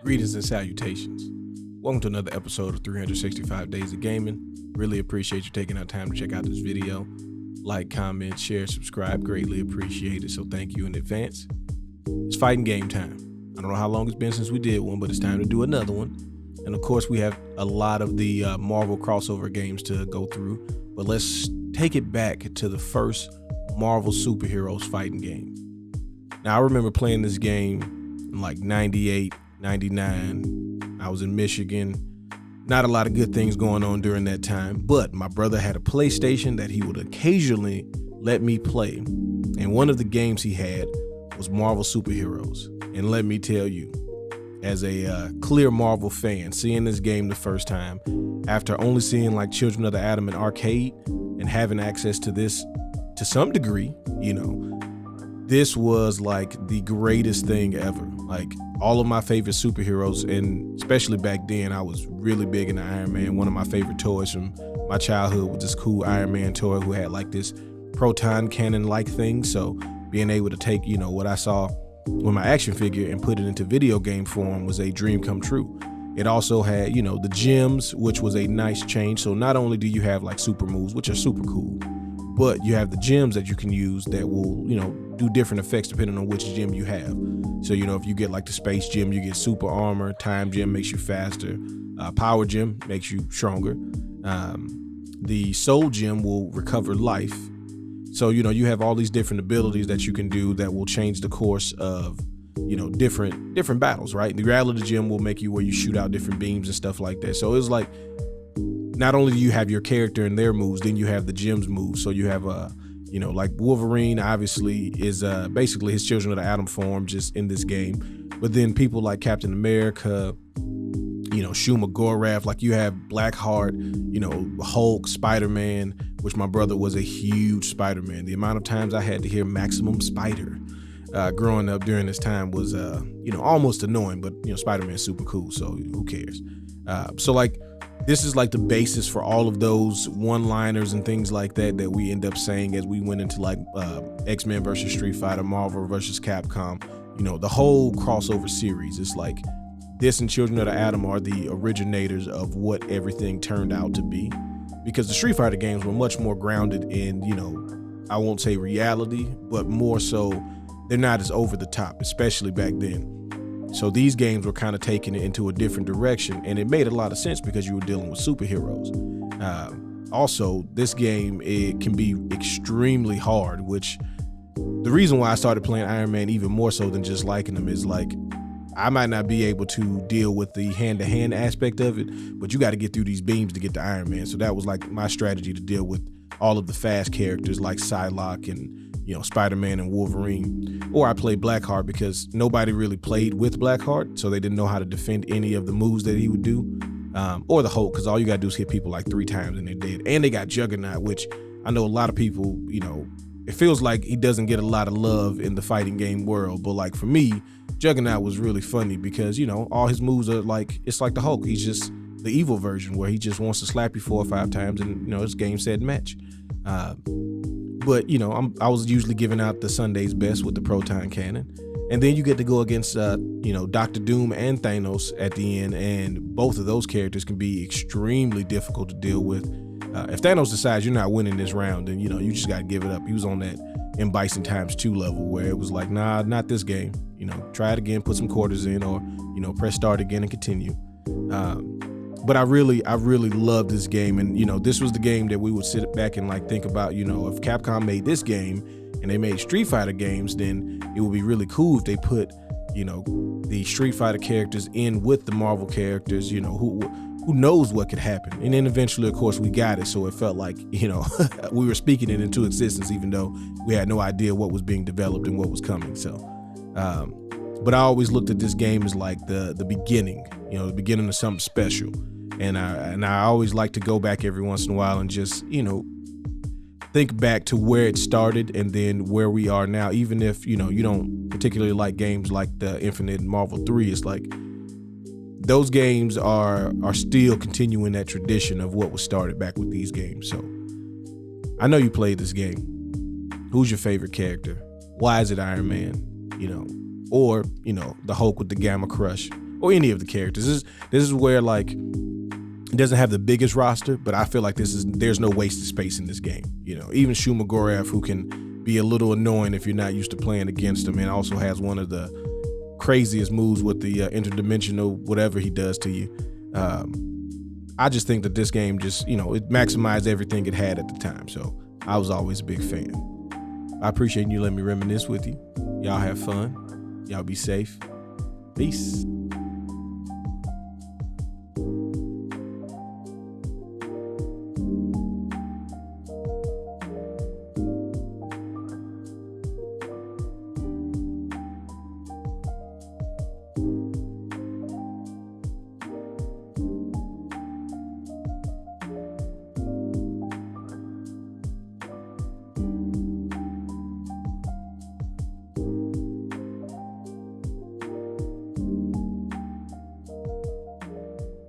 Greetings and salutations. Welcome to another episode of 365 Days of Gaming. Really appreciate you taking out time to check out this video. Like, comment, share, subscribe. Greatly appreciate it. So thank you in advance. It's fighting game time. I don't know how long it's been since we did one, but it's time to do another one. And of course, we have a lot of the Marvel crossover games to go through. But let's take it back to the first Marvel superheroes fighting game. Now, I remember playing this game in like 98, 99. I was in Michigan. Not a lot of good things going on during that time, but my brother had a PlayStation that he would occasionally let me play. And one of the games he had was Marvel superheroes. And let me tell you, as a clear Marvel fan, seeing this game the first time, after only seeing like Children of the Atom in arcade and having access to this to some degree, this was like the greatest thing ever. Like all of my favorite superheroes, and especially back then, I was really big into Iron Man. One of my favorite toys from my childhood was this cool Iron Man toy who had like this proton cannon like thing. So being able to take, what I saw with my action figure and put it into video game form was a dream come true. It also had, the gems, which was a nice change. So not only do you have like super moves, which are super cool, but you have the gems that you can use that will, do different effects depending on which gem you have. So, if you get like the space gem, you get super armor. Time gem makes you faster. Power gem makes you stronger. The soul gem will recover life. So, you have all these different abilities that you can do that will change the course of, different battles, right? The reality gem will make you where you shoot out different beams and stuff like that. So it's like, not only do you have your character and their moves, then you have the gems moves. So you have like Wolverine obviously is basically his Children of the Atom form just in this game. But then people like Captain America, Shuma Gorath, like you have Blackheart, Hulk, Spider-Man, which my brother was a huge Spider-Man. The amount of times I had to hear Maximum Spider growing up during this time was, almost annoying, but Spider-Man's super cool, so who cares? So like, this is like the basis for all of those one-liners and things like that we end up saying as we went into like X-Men versus Street Fighter, Marvel versus Capcom, the whole crossover series. It's like this and Children of the Atom are the originators of what everything turned out to be, because the Street Fighter games were much more grounded in, I won't say reality, but more so they're not as over the top, especially back then. So these games were kind of taking it into a different direction, and it made a lot of sense because you were dealing with superheroes. Also, this game, it can be extremely hard, which the reason why I started playing Iron Man even more so than just liking him is like, I might not be able to deal with the hand-to-hand aspect of it, but you got to get through these beams to get to Iron Man. So that was like my strategy to deal with all of the fast characters like Psylocke and Spider-Man and Wolverine. Or I played Blackheart because nobody really played with Blackheart, so they didn't know how to defend any of the moves that he would do. Or the Hulk, because all you gotta do is hit people like 3 times and they're dead. And they got Juggernaut, which I know a lot of people, it feels like he doesn't get a lot of love in the fighting game world, but like for me, Juggernaut was really funny because, all his moves are like, it's like the Hulk. He's just the evil version where he just wants to slap you 4 or 5 times and, it's game, set, match. But, I was usually giving out the Sunday's best with the proton cannon. And then you get to go against, Dr. Doom and Thanos at the end. And both of those characters can be extremely difficult to deal with. If Thanos decides you're not winning this round, then, you just got to give it up. He was on that M. Bison ×2 level where it was like, nah, not this game. Try it again, put some quarters in, or, press start again and continue. But I really love this game. And, this was the game that we would sit back and like think about, if Capcom made this game and they made Street Fighter games, then it would be really cool if they put, the Street Fighter characters in with the Marvel characters, who knows what could happen. And then eventually, of course, we got it. So it felt like, we were speaking it into existence, even though we had no idea what was being developed and what was coming. So, but I always looked at this game as like the beginning, the beginning of something special. And I always like to go back every once in a while and just, think back to where it started and then where we are now. Even if, you don't particularly like games like the Infinite Marvel 3, it's like those games are still continuing that tradition of what was started back with these games. So I know you played this game. Who's your favorite character? Why is it Iron Man? Or, the Hulk with the Gamma Crush, or any of the characters. This is where like it doesn't have the biggest roster, but I feel like there's no wasted space in this game. You know, even Shumagorev, who can be a little annoying if you're not used to playing against him, and also has one of the craziest moves with the interdimensional whatever he does to you. I just think that this game just, you know, it maximized everything it had at the time. So I was always a big fan. I appreciate you letting me reminisce with you. Y'all have fun. Y'all be safe. Peace.